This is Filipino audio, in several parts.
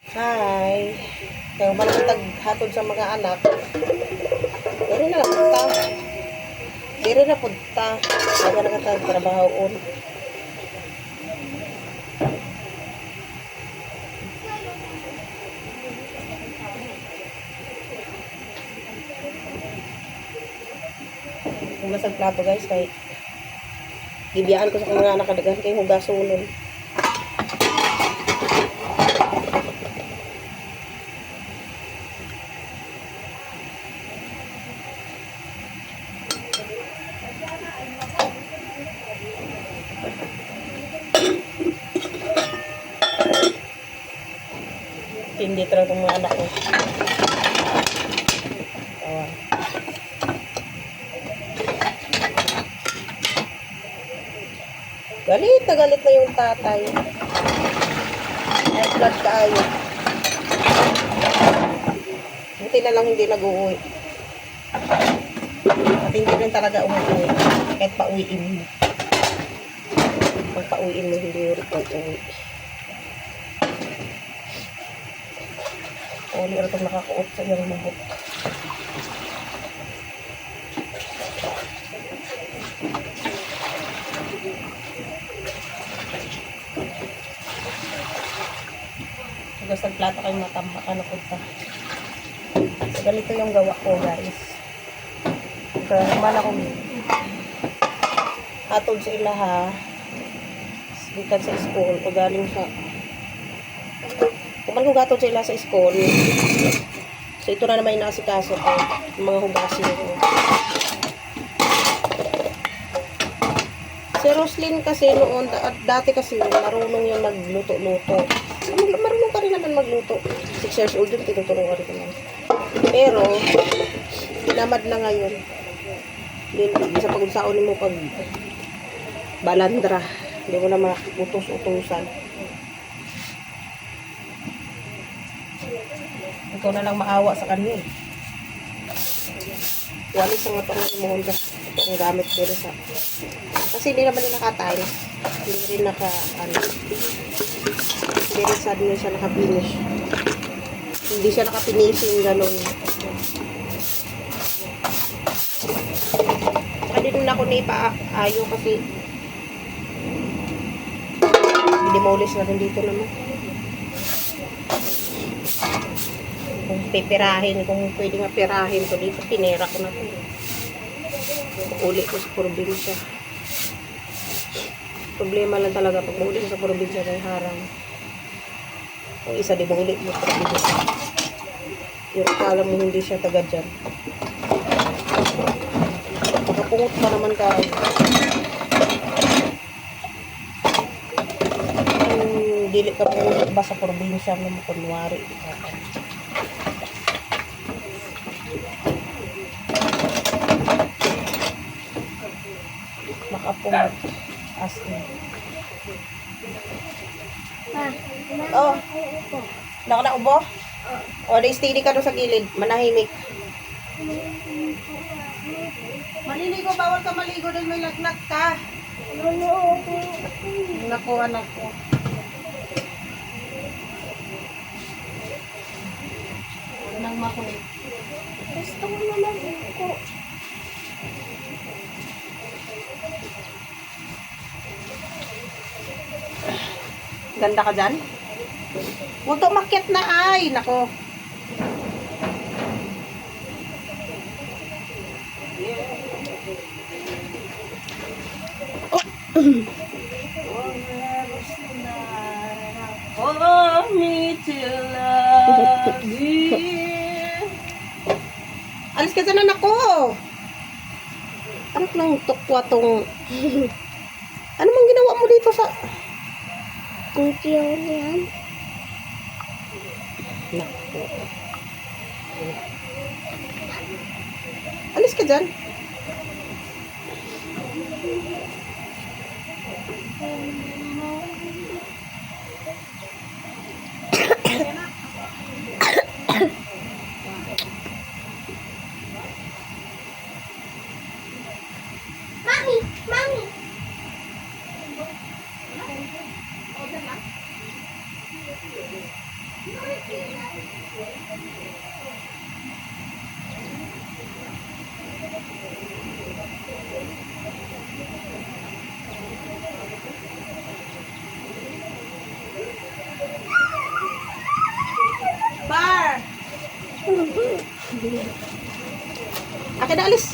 Hi. Kaya malamang hatod sa mga anak. Diri na punta. Diri na punta. Baga na ka trabahoon. Hugas ang plato guys kay gibiyaan ko sa mga anak kadaghan kay hugasonon. Hindi talaga itong mga anak ko. Awan. Galit na yung tatay. Ay, blood kaayo. Buti na lang hindi nag-uwi. At hindi rin talaga umuwi. Kahit pauwiin mo. Pag pauwiin mo, hindi rin uuwi. Uli rin itong nakakuot sa iyong mahot. Gusto ng plato kayong matambak na punta. So, ganito yung gawa ko guys. Kaya naman akong atod sa ilaha. Bikan sa school. O galing sa kuman ko gatod sa ila sa school. So ito na naman yung nakasikaso ko. Yung mga hugasin ko. Si Roslyn kasi noon, dati kasi marunong yung magluto-luto. Marunong pa rin naman magluto. 6 years old yun, tinuturuan ko lang. Pero, tinamad na ngayon. Sa pag-unsaon mo pag balandra. Hindi mo na makutos-utusan. Ikaw na lang maawa sa kanya eh. Walis ang itong imuhon ka. Itong gamit din sa. Kasi hindi naman yung nakatiles. Hindi rin hindi rin siya nakapinish. Hindi siya nakafinishing gano'n. Kaya din ako na ipaayo kasi demolish na rin dito naman. Kung pipirahin, kung pwede nga pirahin ko dito, tinera ko na ito. Uli ko sa probinsya. Problema lang talaga pag uli ko sa probinsya may harang. Kung isa di uli mo sa probinsya. Yung akala mo hindi siya taga dyan. Makapungot pa naman ka. Dili ka pungot ba sa probinsya mo kunwari. Makapungot. Asking. Oh. Nakaubo? O, steady ka doon sa gilid. Manahimik. Maliligo, bawal ka maligo dahil may lagnat ka. Naku, anak ko. Nang makulit. Gusto ko naman ko. Ganda ka dyan? Huwag to umakyat na ay. Nako. For me to love you. Alis ka dyan, anak ko. Anak lang tukwa tong... Ano mang ginawa mo dito sa... Ang cute yan. Naku. Alis ka dyan. Mami! Mami! Bar! Akin na alis.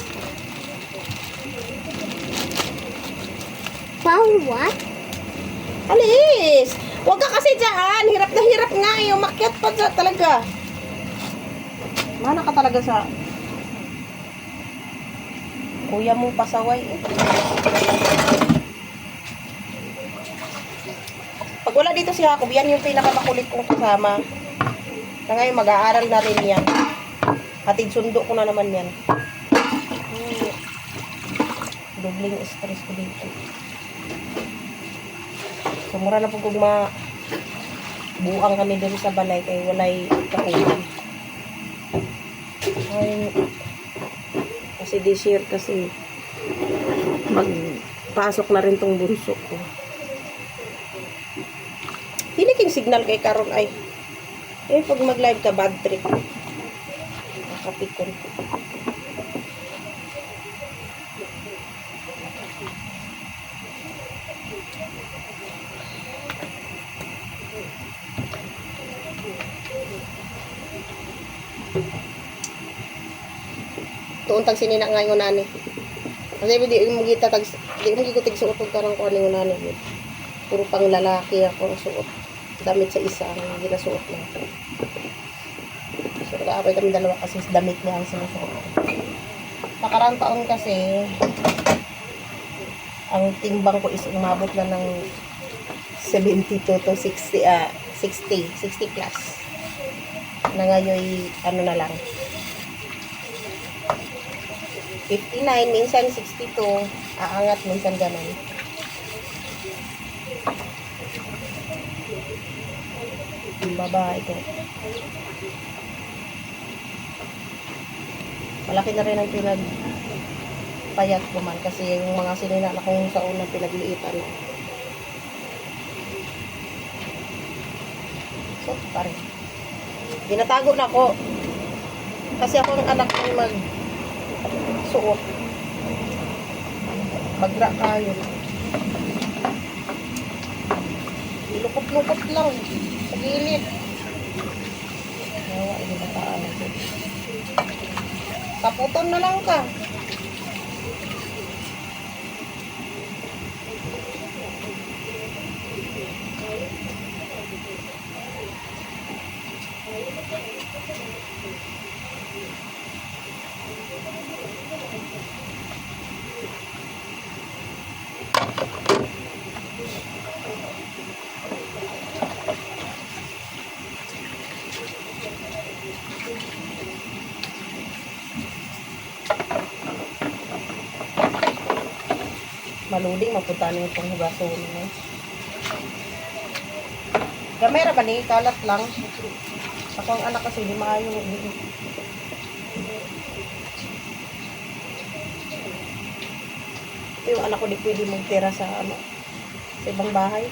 Found what? Alis! Huwag ka kasi dyan. Hirap na hirap nga eh. Umakyat pa dyan talaga. Mana ka talaga sa kuya mong pasaway eh. Pag wala dito si Jacob, yan yung pinakamakulit kong kasama. Na ngayon mag-aaral na rin yan. Hatid sundo ko na naman yan. Dobling stress ko dito. So, mura na po kung buang kami dun sa balay kay walay kakuhan. Ay, kasi this year kasi magpasok na rin tong bunso ko. Hiniking signal kay Karon ay pag mag-live ka, bad trip. Nakapikon. Tuuntang sinina ngayon nani. Kasi di mo gikutig suot og karang kuan ng nani. Puro pang lalaki ako suot. Damit sa isa ang ginasuot na. So nag-aaway kami dalawa kasi damit niya ang sinusuot. Nakarang taon kasi ang timbang ko is umabot na ng 72 to 60 plus. Na ngayon ano na lang 59, minsan 62, aangat, minsan ganun. Yung babae ko. Malaki na rin ang pinagpayat ko man kasi yung mga sinina na kong sa unang pinagliitan. So, pare. Ginatago na ako. Kasi ako ang anak ng suot. Magra kayo. Ilukot-lukot lang. Sa gilid. Nawa, hindi bataan. Kaputon na lang ka. Maluding, mapunta na itong hugaso mo. Gamera ba ni? Kalat lang. Ako ang anak kasi, di maayo. Yung anak ko di pwede mong tira sa sa ibang bahay.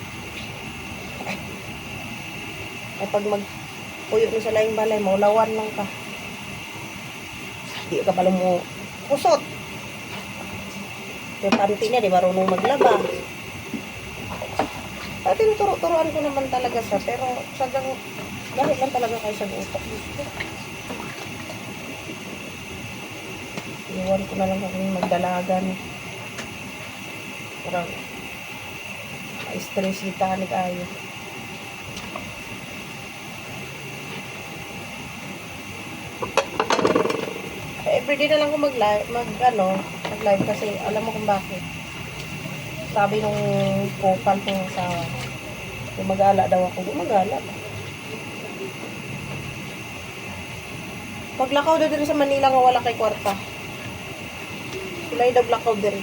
Ay pag magpuyo mo sa laing balay, maulawan lang ka. Di ka pala mo kusot. Yung panty niya, di marunong maglaba. At tinuturo-turuan ko naman talaga sa, pero sagang, dahil lang talaga kayo sa utak. Iwan ko na lang kung magdalagan. Parang, stress kita ni kayo. Everyday na lang ako mag-live kasi alam mo kung bakit. Sabi nung kupal kong asawa, gumagala daw ako. Gumagala. Paglakaw daw din sa Manila nga wala kay kwarta. Sila yung naglakaw din.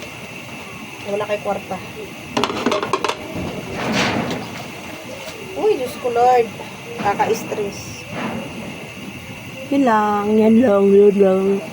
Wala kay kwarta. Uy, Diyos ko Lord. Kaka-stress. Yan lang.